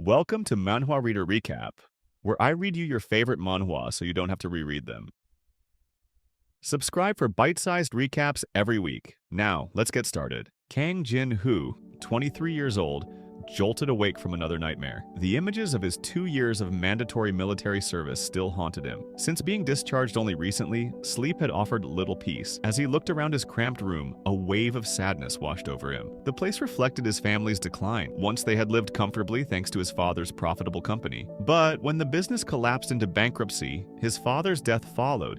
Welcome to Manhwa Reader Recap, where I read you your favorite manhwa so you don't have to reread them. Subscribe for bite-sized recaps every week. Now, let's get started. Kang Jin-hoo, 23 years old, jolted awake from another nightmare. The images of his 2 years of mandatory military service still haunted him. Since being discharged only recently, sleep had offered little peace. As he looked around his cramped room, a wave of sadness washed over him. The place reflected his family's decline. Once they had lived comfortably thanks to his father's profitable company. But when the business collapsed into bankruptcy, his father's death followed,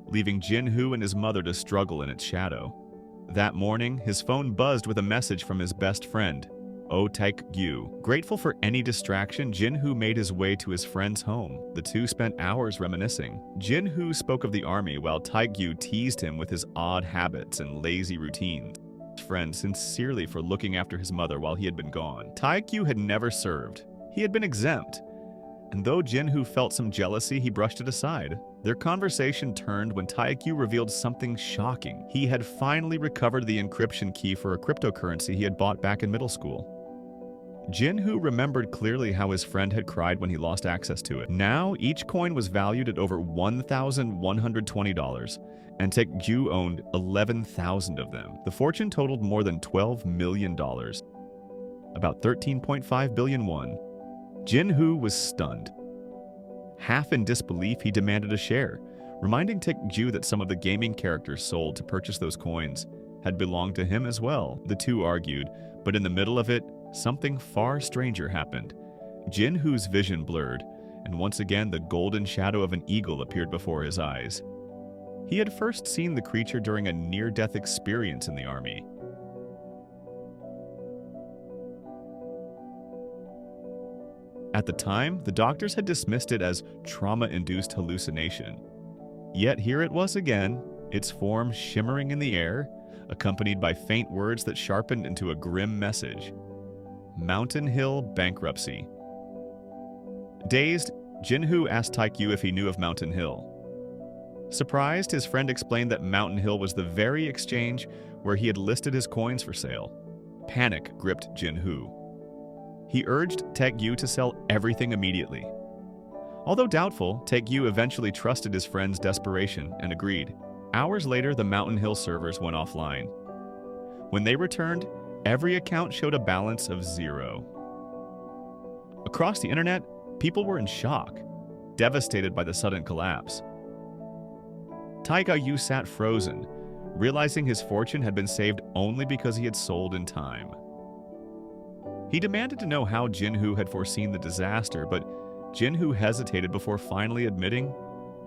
leaving Jin-hoo and his mother to struggle in its shadow. That morning, his phone buzzed with a message from his best friend, Oh Taek-gyu. Grateful for any distraction, Jin-hoo made his way to his friend's home. The two spent hours reminiscing. Jin-hoo spoke of the army while Taek-gyu teased him with his odd habits and lazy routines. His friend sincerely for looking after his mother while he had been gone. Taek-gyu had never served. He had been exempt. And though Jin-hoo felt some jealousy, he brushed it aside. Their conversation turned when Taek-gyu revealed something shocking. He had finally recovered the encryption key for a cryptocurrency he had bought back in middle school. Jin-hoo remembered clearly how his friend had cried when he lost access to it. Now, each coin was valued at over $1,120, and Taek-gyu owned 11,000 of them. The fortune totaled more than $12 million, about 13.5 billion won. Jin-hoo was stunned. Half in disbelief, he demanded a share, reminding Taek-gyu that some of the gaming characters sold to purchase those coins had belonged to him as well. The two argued, but in the middle of it, something far stranger happened. Jin-hoo's vision blurred, and once again the golden shadow of an eagle appeared before his eyes. He had first seen the creature during a near-death experience in the army. At the time, the doctors had dismissed it as trauma-induced hallucination. Yet here it was again, its form shimmering in the air, accompanied by faint words that sharpened into a grim message. Mountain Hill Bankruptcy. Dazed, Jin-hoo asked Taek-gyu if he knew of Mountain Hill. Surprised, his friend explained that Mountain Hill was the very exchange where he had listed his coins for sale. Panic gripped Jin-hoo. He urged Taek-gyu to sell everything immediately. Although doubtful, Taek-gyu eventually trusted his friend's desperation and agreed. Hours later, the Mountain Hill servers went offline. When they returned, every account showed a balance of 0. Across the internet, people were in shock, devastated by the sudden collapse. Taek-gyu sat frozen, realizing his fortune had been saved only because he had sold in time. He demanded to know how Jin-hoo had foreseen the disaster, but Jin-hoo hesitated before finally admitting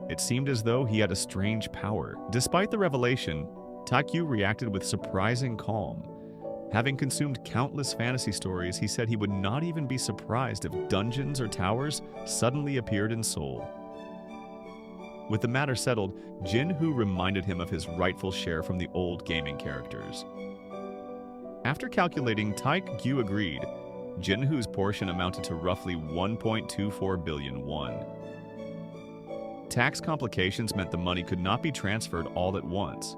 it seemed as though he had a strange power. Despite the revelation, Taek-gyu reacted with surprising calm. Having consumed countless fantasy stories, he said he would not even be surprised if dungeons or towers suddenly appeared in Seoul. With the matter settled, Jin-hoo reminded him of his rightful share from the old gaming characters. After calculating, Taek-gyu agreed. Jin-hoo's portion amounted to roughly 1.24 billion won. Tax complications meant the money could not be transferred all at once.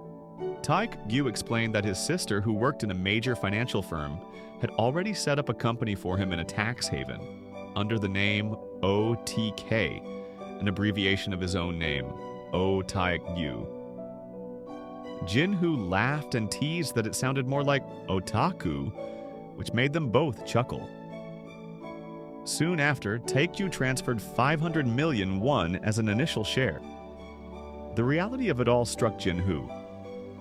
Taek-gyu explained that his sister, who worked in a major financial firm, had already set up a company for him in a tax haven, under the name OTK, an abbreviation of his own name, Oh Taek-gyu. Jin-hoo laughed and teased that it sounded more like otaku, which made them both chuckle. Soon after, Taek-gyu transferred 500 million won as an initial share. The reality of it all struck Jin-hoo.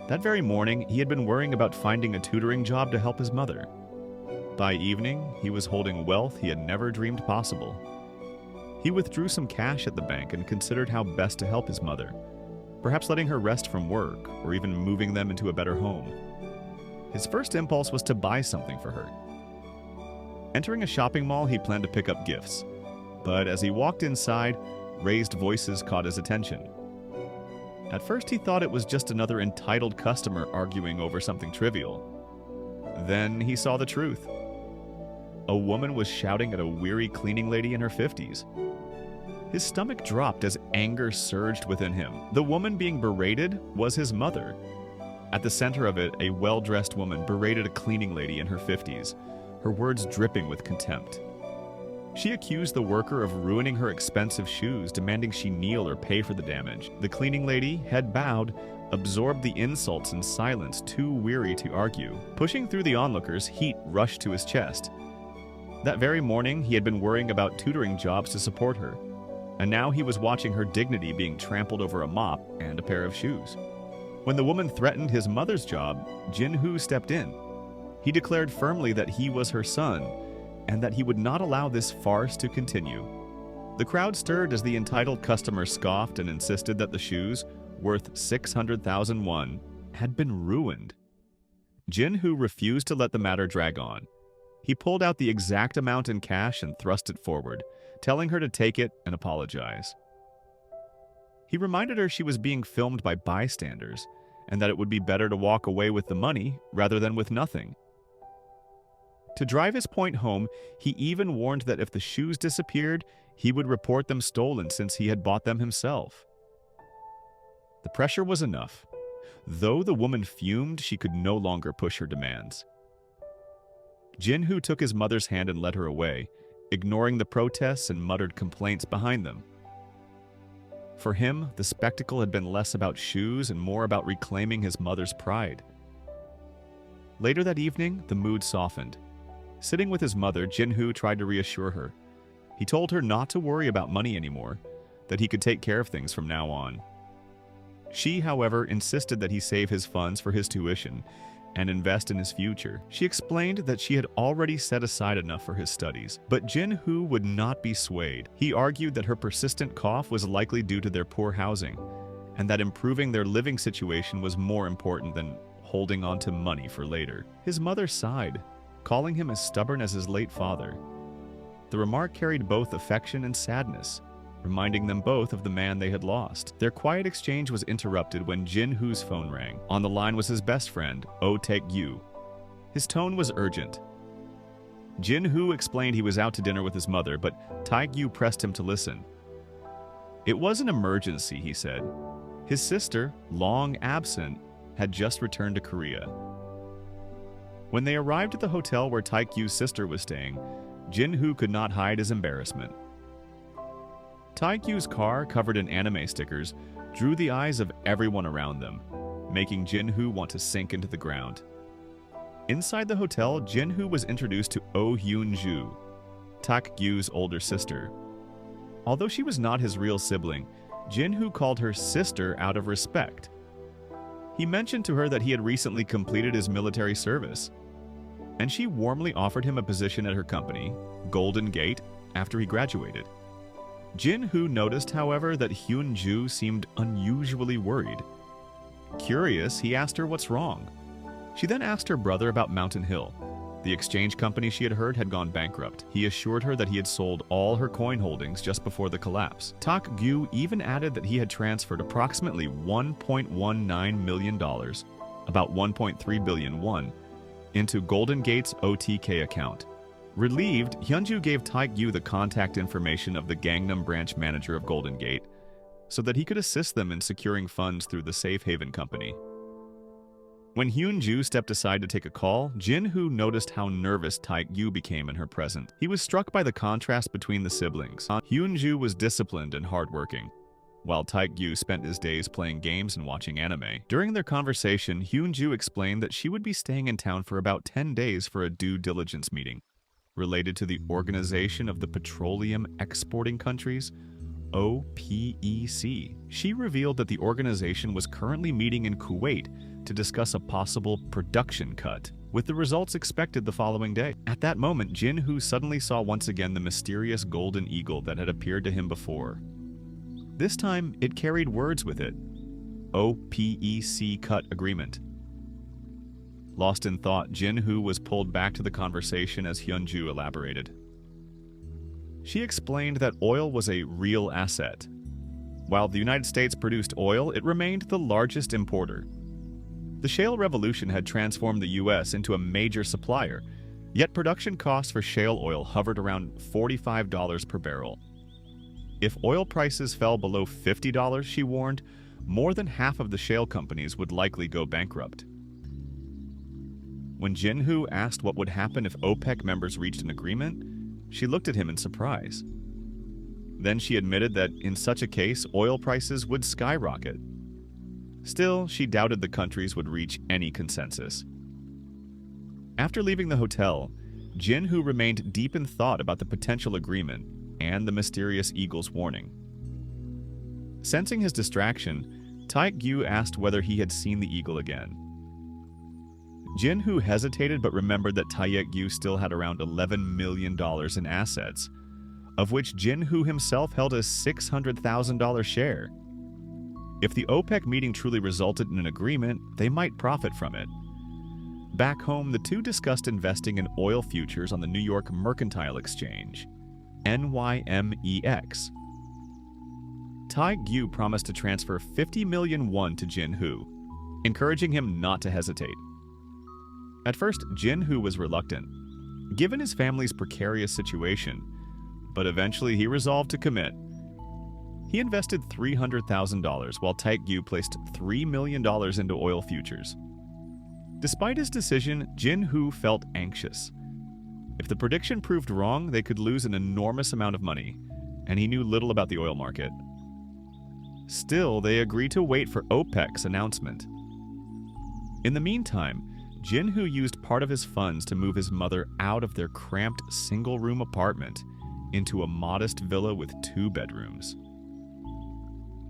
That very morning, he had been worrying about finding a tutoring job to help his mother. By evening, he was holding wealth he had never dreamed possible. He withdrew some cash at the bank and considered how best to help his mother, perhaps letting her rest from work or even moving them into a better home. His first impulse was to buy something for her. Entering a shopping mall, he planned to pick up gifts. But as he walked inside, raised voices caught his attention. At first, he thought it was just another entitled customer arguing over something trivial. Then he saw the truth. A woman was shouting at a weary cleaning lady in her 50s. His stomach dropped as anger surged within him. The woman being berated was his mother. At the center of it, a well-dressed woman berated a cleaning lady in her 50s, her words dripping with contempt. She accused the worker of ruining her expensive shoes, demanding she kneel or pay for the damage. The cleaning lady, head bowed, absorbed the insults in silence, too weary to argue. Pushing through the onlookers, heat rushed to his chest. That very morning, he had been worrying about tutoring jobs to support her, and now he was watching her dignity being trampled over a mop and a pair of shoes. When the woman threatened his mother's job, Jin-Hoo stepped in. He declared firmly that he was her son, and that he would not allow this farce to continue. The crowd stirred as the entitled customer scoffed and insisted that the shoes, worth 600,000 won, had been ruined. Jin-Hoo refused to let the matter drag on. He pulled out the exact amount in cash and thrust it forward, telling her to take it and apologize. He reminded her she was being filmed by bystanders, and that it would be better to walk away with the money rather than with nothing. To drive his point home, he even warned that if the shoes disappeared, he would report them stolen since he had bought them himself. The pressure was enough. Though the woman fumed, she could no longer push her demands. Jin-Hoo took his mother's hand and led her away, ignoring the protests and muttered complaints behind them. For him, the spectacle had been less about shoes and more about reclaiming his mother's pride. Later that evening, the mood softened. Sitting with his mother, Jin-Hoo tried to reassure her. He told her not to worry about money anymore, that he could take care of things from now on. She, however, insisted that he save his funds for his tuition and invest in his future. She explained that she had already set aside enough for his studies, but Jin-Hoo would not be swayed. He argued that her persistent cough was likely due to their poor housing, and that improving their living situation was more important than holding on to money for later. His mother sighed, calling him as stubborn as his late father. The remark carried both affection and sadness, reminding them both of the man they had lost. Their quiet exchange was interrupted when Jin-Hoo's phone rang. On the line was his best friend, Oh Taek-yu. His tone was urgent. Jin-Hoo explained he was out to dinner with his mother, but Taek-yu pressed him to listen. It was an emergency, he said. His sister, long absent, had just returned to Korea. When they arrived at the hotel where Taek-yu's sister was staying, Jin-Hoo could not hide his embarrassment. Taek-yu's car, covered in anime stickers, drew the eyes of everyone around them, making Jin-Hoo want to sink into the ground. Inside the hotel, Jin-Hoo was introduced to Oh Hyun-ju, Taek-yu's older sister. Although she was not his real sibling, Jin-Hoo called her sister out of respect. He mentioned to her that he had recently completed his military service, and she warmly offered him a position at her company, Golden Gate, after he graduated. Jin-Hoo noticed, however, that Hyun-ju seemed unusually worried. Curious, he asked her what's wrong. She then asked her brother about Mountain Hill. The exchange company she had heard had gone bankrupt. He assured her that he had sold all her coin holdings just before the collapse. Tak-gyu even added that he had transferred approximately $1.19 million, about 1.3 billion won, into Golden Gate's OTK account. Relieved, Hyunju gave Taek-gyu the contact information of the Gangnam branch manager of Golden Gate, so that he could assist them in securing funds through the safe haven company. When Hyunju stepped aside to take a call, Jin-Hoo noticed how nervous Taek-gyu became in her presence. He was struck by the contrast between the siblings. Hyunju was disciplined and hardworking, while Taek-gyu spent his days playing games and watching anime. During their conversation, Hyunju explained that she would be staying in town for about 10 days for a due diligence meeting related to the Organization of the Petroleum Exporting Countries, OPEC. She revealed that the organization was currently meeting in Kuwait to discuss a possible production cut, with the results expected the following day. At that moment, Jin-Hoo suddenly saw once again the mysterious golden eagle that had appeared to him before. This time, it carried words with it. OPEC cut agreement. Lost in thought, Jin-Hoo was pulled back to the conversation as Hyunju elaborated. She explained that oil was a real asset. While the United States produced oil, it remained the largest importer. The shale revolution had transformed the U.S. into a major supplier, yet production costs for shale oil hovered around $45 per barrel. If oil prices fell below $50, she warned, more than half of the shale companies would likely go bankrupt. When Jin-Hoo asked what would happen if OPEC members reached an agreement, She looked at him in surprise. Then she admitted that in such a case, oil prices would skyrocket. Still, she doubted the countries would reach any consensus. After leaving the hotel, Jin-Hoo remained deep in thought about the potential agreement and the mysterious eagle's warning. Sensing his distraction, Taek-gyu asked whether he had seen the eagle again. Jin-Hoo hesitated but remembered that Taek-gyu still had around $11 million in assets, of which Jin-Hoo himself held a $600,000 share. If the OPEC meeting truly resulted in an agreement, they might profit from it. Back home, the two discussed investing in oil futures on the New York Mercantile Exchange, NYMEX. Taek-gyu promised to transfer 50 million won to Jin-Hoo, encouraging him not to hesitate. At first, Jin-Hoo was reluctant, given his family's precarious situation, but eventually he resolved to commit. He invested $300,000 while Taek-gyu placed $3 million into oil futures. Despite his decision, Jin-Hoo felt anxious. If the prediction proved wrong, they could lose an enormous amount of money, and he knew little about the oil market. Still, they agreed to wait for OPEC's announcement. In the meantime, Jin-Hoo used part of his funds to move his mother out of their cramped single-room apartment into a modest villa with 2 bedrooms.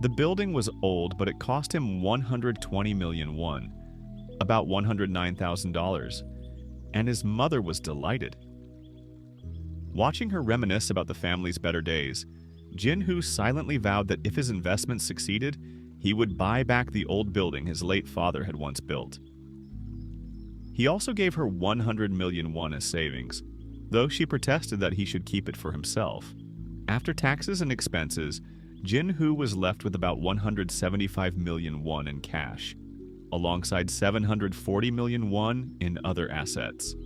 The building was old, but it cost him 120 million won, about $109,000, and his mother was delighted. Watching her reminisce about the family's better days, Jin-Hoo silently vowed that if his investment succeeded, he would buy back the old building his late father had once built. He also gave her 100 million won as savings, though she protested that he should keep it for himself. After taxes and expenses, Jin-Hoo was left with about 175 million won in cash, alongside 740 million won in other assets.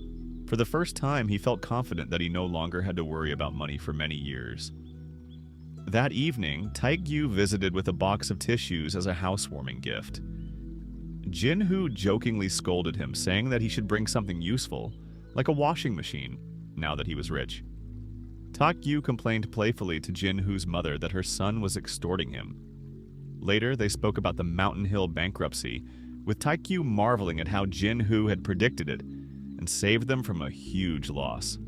For the first time, he felt confident that he no longer had to worry about money for many years. That evening, Taek-gyu visited with a box of tissues as a housewarming gift. Jin-Hoo jokingly scolded him, saying that he should bring something useful, like a washing machine, now that he was rich. Taek-gyu complained playfully to Jin-Hoo's mother that her son was extorting him. Later, they spoke about the Mountain Hill bankruptcy, with Taek-gyu marveling at how Jin-Hoo had predicted it and saved them from a huge loss.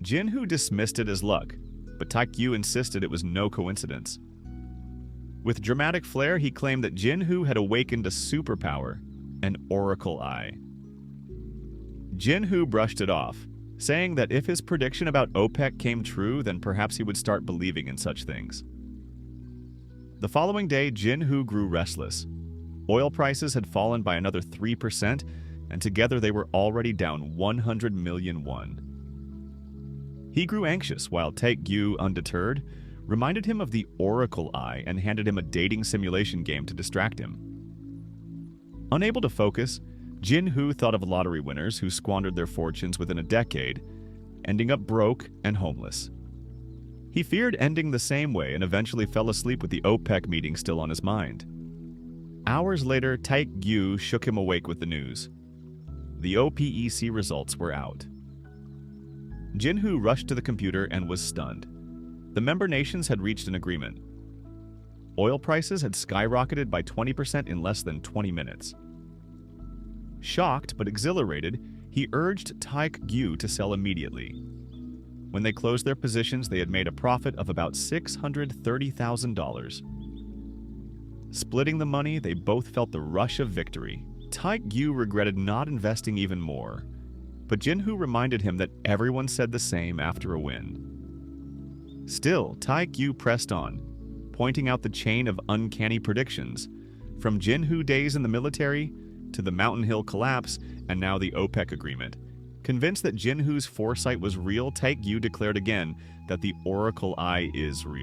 Jin-Hoo dismissed it as luck, but Taek-gyu insisted it was no coincidence. With dramatic flair, he claimed that Jin-Hoo had awakened a superpower, an oracle eye. Jin-Hoo brushed it off, saying that if his prediction about OPEC came true, then perhaps he would start believing in such things. The following day, Jin-Hoo grew restless. Oil prices had fallen by another 3%, and together they were already down 100 million won. He grew anxious while Taek-gyu, undeterred, reminded him of the Oracle Eye and handed him a dating simulation game to distract him. Unable to focus, Jin-Hoo thought of lottery winners who squandered their fortunes within a decade, ending up broke and homeless. He feared ending the same way and eventually fell asleep with the OPEC meeting still on his mind. Hours later, Taek-gyu shook him awake with the news. The OPEC results were out. Jin-Hoo rushed to the computer and was stunned. The member nations had reached an agreement. Oil prices had skyrocketed by 20% in less than 20 minutes. Shocked but exhilarated, he urged Taek-gyu to sell immediately. When they closed their positions, they had made a profit of about $630,000. Splitting the money, they both felt the rush of victory. Taek-gyu regretted not investing even more, but Jin-Hoo reminded him that everyone said the same after a win. Still, Taek-gyu pressed on, pointing out the chain of uncanny predictions, from Jin-Hoo days in the military to the Mountain Hill collapse and now the OPEC agreement. Convinced that Jin-Hoo's foresight was real, Taek-gyu declared again that the Oracle Eye is real.